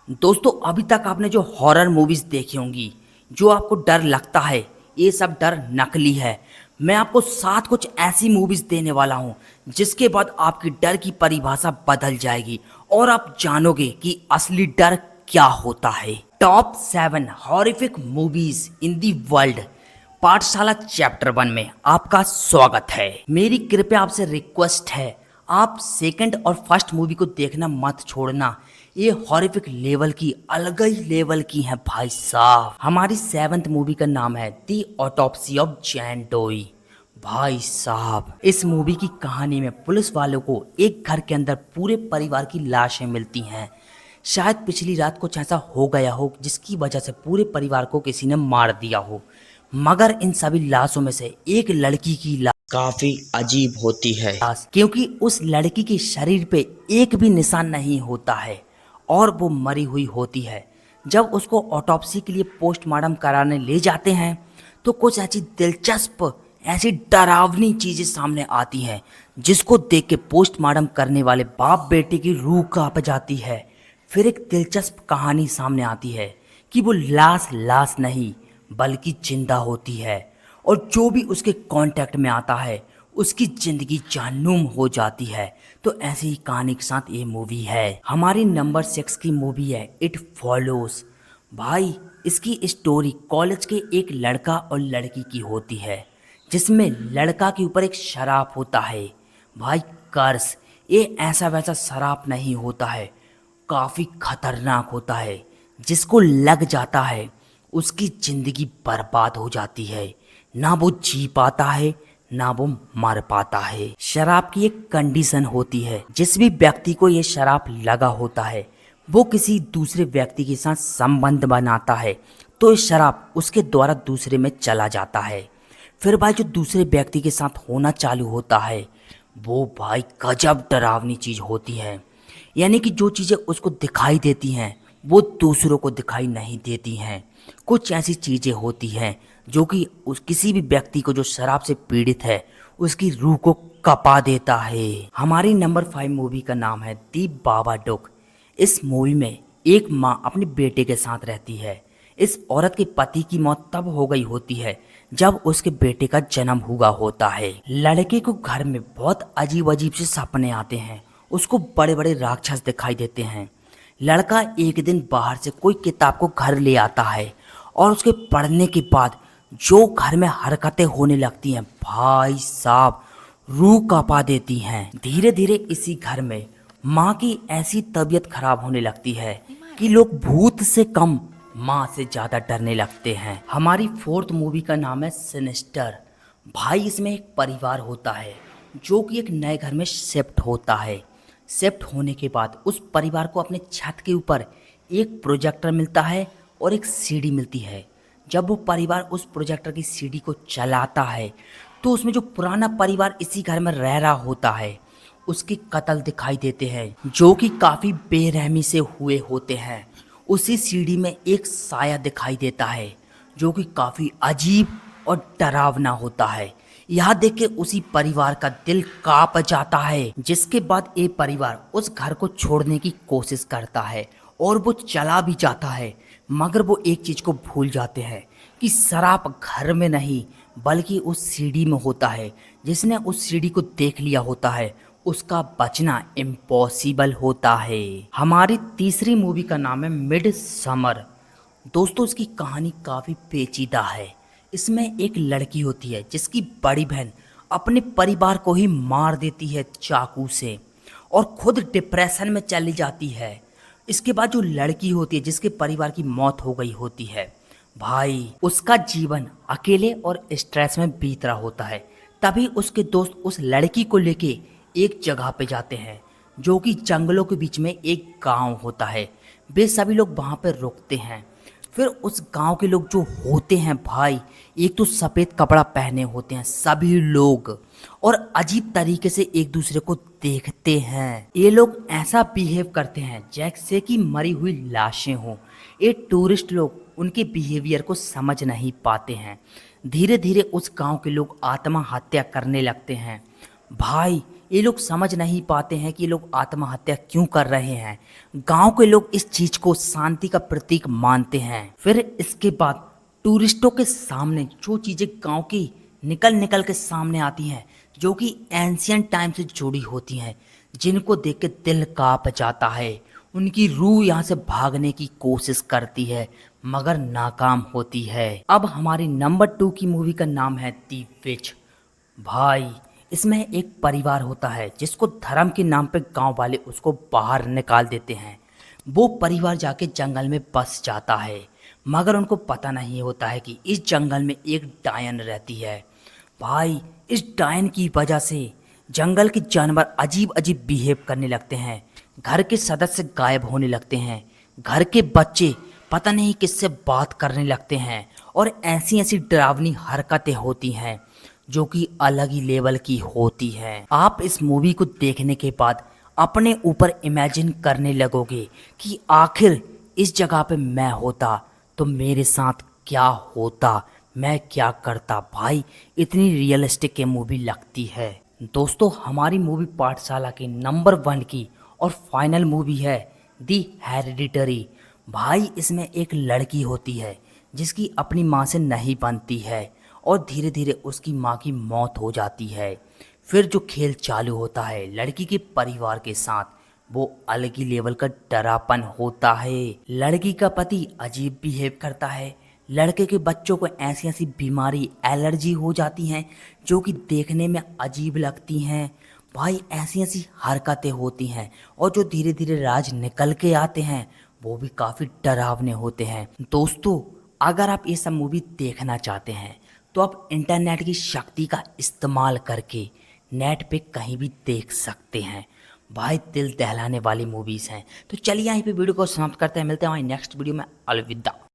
दोस्तों अभी तक आपने जो हॉरर मूवीज देखी होंगी, जो आपको डर लगता है, ये सब डर नकली है। मैं आपको साथ कुछ ऐसी मूवीज देने वाला हूं जिसके बाद आपकी डर की परिभाषा बदल जाएगी और आप जानोगे कि असली डर क्या होता है। Top 7 horrific movies in the world पाठशाला चैप्टर 1 में आपका स्वागत है। मेरी कृपया आपसे रिक्वेस्ट है, आप सेकंड और फर्स्ट मूवी को देखना मत छोड़ना। ये हॉरिफिक लेवल की अलग ही लेवल की है भाई साहब। हमारी 7th मूवी का नाम है दी ऑटोप्सी ऑफ जैन डोई। भाई साहब, इस मूवी की कहानी में पुलिस वालों को एक घर के अंदर पूरे परिवार की लाशें मिलती हैं। शायद पिछली रात कुछ ऐसा हो गया हो जिसकी वजह से पूरे परिवार को किसी ने मार दिया हो, मगर इन सभी लाशों में से एक लड़की की लाश काफी अजीब होती है, क्योंकि उस लड़की के शरीर पे एक भी निशान नहीं होता है और वो मरी हुई होती है। जब उसको ऑटोप्सी के लिए पोस्टमार्टम कराने ले जाते हैं तो कुछ ऐसी दिलचस्प, ऐसी डरावनी चीजें सामने आती हैं जिसको देख के पोस्टमार्टम करने वाले बाप बेटे की रूह कांप जाती है। फिर एक दिलचस्प कहानी सामने आती है कि वो लाश नहीं बल्कि जिंदा होती है और जो भी उसके कांटेक्ट में आता है उसकी जिंदगी जानूम हो जाती है। तो ऐसी ही कहानी के साथ ये मूवी है। हमारी नंबर 6 की मूवी है इट फॉलोज। भाई, इसकी स्टोरी कॉलेज के एक लड़का और लड़की की होती है, जिसमें लड़का के ऊपर एक शराब होता है। भाई कर्स, ये ऐसा वैसा शराब नहीं होता है, काफी खतरनाक होता है। जिसको लग जाता है उसकी जिंदगी बर्बाद हो जाती है, ना वो जी पाता है ना वो मर पाता है। शराब की एक कंडीशन होती है, जिस भी व्यक्ति को ये शराब लगा होता है वो किसी दूसरे व्यक्ति के साथ संबंध बनाता है तो ये शराब उसके द्वारा दूसरे में चला जाता है। फिर भाई जो दूसरे व्यक्ति के साथ होना चालू होता है वो भाई गजब डरावनी चीज होती है। यानी कि जो चीजें उसको दिखाई देती हैं वो दूसरों को दिखाई नहीं देती हैं। कुछ ऐसी चीजें होती हैं जो कि उस किसी भी व्यक्ति को जो शराब से पीड़ित है उसकी रूह को कपा देता है। हमारी नंबर 5 मूवी का नाम है दी बाबाडोक। इस मूवी में एक माँ अपने बेटे के साथ रहती है। इस औरत के पति की मौत तब हो गई होती है जब उसके बेटे का जन्म हुआ होता है। लड़के को घर में बहुत अजीब अजीब से सपने आते हैं, उसको बड़े बड़े राक्षस दिखाई देते हैं। लड़का एक दिन बाहर से कोई किताब को घर ले आता है और उसके पढ़ने के बाद जो घर में हरकतें होने लगती हैं भाई साहब, रूह कांपा देती हैं। धीरे धीरे इसी घर में माँ की ऐसी तबीयत खराब होने लगती है कि लोग भूत से कम माँ से ज्यादा डरने लगते हैं। हमारी 4th मूवी का नाम है सिनिस्टर। भाई, इसमें एक परिवार होता है जो कि एक नए घर में शिफ्ट होता है। शिफ्ट होने के बाद उस परिवार को अपने छत के ऊपर एक प्रोजेक्टर मिलता है और एक सीडी मिलती है। जब वो परिवार उस प्रोजेक्टर की सीडी को चलाता है तो उसमें जो पुराना परिवार इसी घर में रह रहा होता है उसके कत्ल दिखाई देते हैं, जो कि काफी बेरहमी से हुए होते हैं। उसी सीडी में एक साया दिखाई देता है जो कि काफी अजीब और डरावना होता है। यह देख के उसी परिवार का दिल कांप जाता है, जिसके बाद ये परिवार उस घर को छोड़ने की कोशिश करता है और वो चला भी जाता है। मगर वो एक चीज को भूल जाते हैं कि शराब घर में नहीं बल्कि उस सीडी में होता है। जिसने उस सीडी को देख लिया होता है उसका बचना इम्पॉसिबल होता है। हमारी तीसरी मूवी का नाम है मिड समर। दोस्तों, इसकी कहानी काफी पेचीदा है। इसमें एक लड़की होती है जिसकी बड़ी बहन अपने परिवार को ही मार देती है चाकू से और खुद डिप्रेशन में चली जाती है। इसके बाद जो लड़की होती है जिसके परिवार की मौत हो गई होती है, भाई उसका जीवन अकेले और स्ट्रेस में बीत रहा होता है। तभी उसके दोस्त उस लड़की को लेके एक जगह पे जाते हैं जो कि जंगलों के बीच में एक गांव होता है। वे सभी लोग वहां पर रुकते हैं। फिर उस गांव के लोग जो होते हैं भाई, एक तो सफ़ेद कपड़ा पहने होते हैं सभी लोग और अजीब तरीके से एक दूसरे को देखते हैं। ये लोग ऐसा बिहेव करते हैं जैसे कि मरी हुई लाशें हों। ये टूरिस्ट लोग उनके बिहेवियर को समझ नहीं पाते हैं। धीरे धीरे उस गांव के लोग आत्महत्या करने लगते हैं। भाई, ये लोग समझ नहीं पाते हैं कि ये लोग आत्महत्या क्यों कर रहे हैं। गांव के लोग इस चीज को शांति का प्रतीक मानते हैं। फिर इसके बाद टूरिस्टों के सामने जो चीजें गांव की निकल निकल के सामने आती हैं, जो कि एंशियंट टाइम से जुड़ी होती हैं, जिनको देख के दिल कांप जाता है। उनकी रूह यहाँ से भागने की कोशिश करती है मगर नाकाम होती है। अब हमारी नंबर 2 की मूवी का नाम है दी विच। भाई इसमें एक परिवार होता है जिसको धर्म के नाम पे गांव वाले उसको बाहर निकाल देते हैं। वो परिवार जाके जंगल में बस जाता है मगर उनको पता नहीं होता है कि इस जंगल में एक डायन रहती है। भाई इस डायन की वजह से जंगल के जानवर अजीब अजीब बिहेव करने लगते हैं, घर के सदस्य गायब होने लगते हैं, घर के बच्चे पता नहीं किससे बात करने लगते हैं और ऐसी ऐसी डरावनी हरकतें होती हैं जो कि अलग ही लेवल की होती हैं। आप इस मूवी को देखने के बाद अपने ऊपर इमेजिन करने लगोगे कि आखिर इस जगह पे मैं होता तो मेरे साथ क्या होता, मैं क्या करता। भाई इतनी रियलिस्टिक ये मूवी लगती है। दोस्तों हमारी मूवी पाठशाला की नंबर 1 की और फाइनल मूवी है दी हेरिडिटरी। भाई इसमें एक लड़की होती है जिसकी अपनी माँ से नहीं बनती है और धीरे धीरे उसकी माँ की मौत हो जाती है। फिर जो खेल चालू होता है लड़की के परिवार के साथ, वो अलग ही लेवल का डरापन होता है। लड़की का पति अजीब बिहेव करता है, लड़के के बच्चों को ऐसी ऐसी बीमारी एलर्जी हो जाती हैं जो कि देखने में अजीब लगती हैं। भाई ऐसी ऐसी हरकतें होती हैं और जो धीरे धीरे राज निकल के आते हैं वो भी काफ़ी डरावने होते हैं। दोस्तों अगर आप ये सब मूवी देखना चाहते हैं तो आप इंटरनेट की शक्ति का इस्तेमाल करके नेट पे कहीं भी देख सकते हैं। भाई दिल दहलाने वाली मूवीज़ हैं। तो चलिए यहीं पे वीडियो को समाप्त करते हैं, मिलते हैं हमारी नेक्स्ट वीडियो में। अलविदा।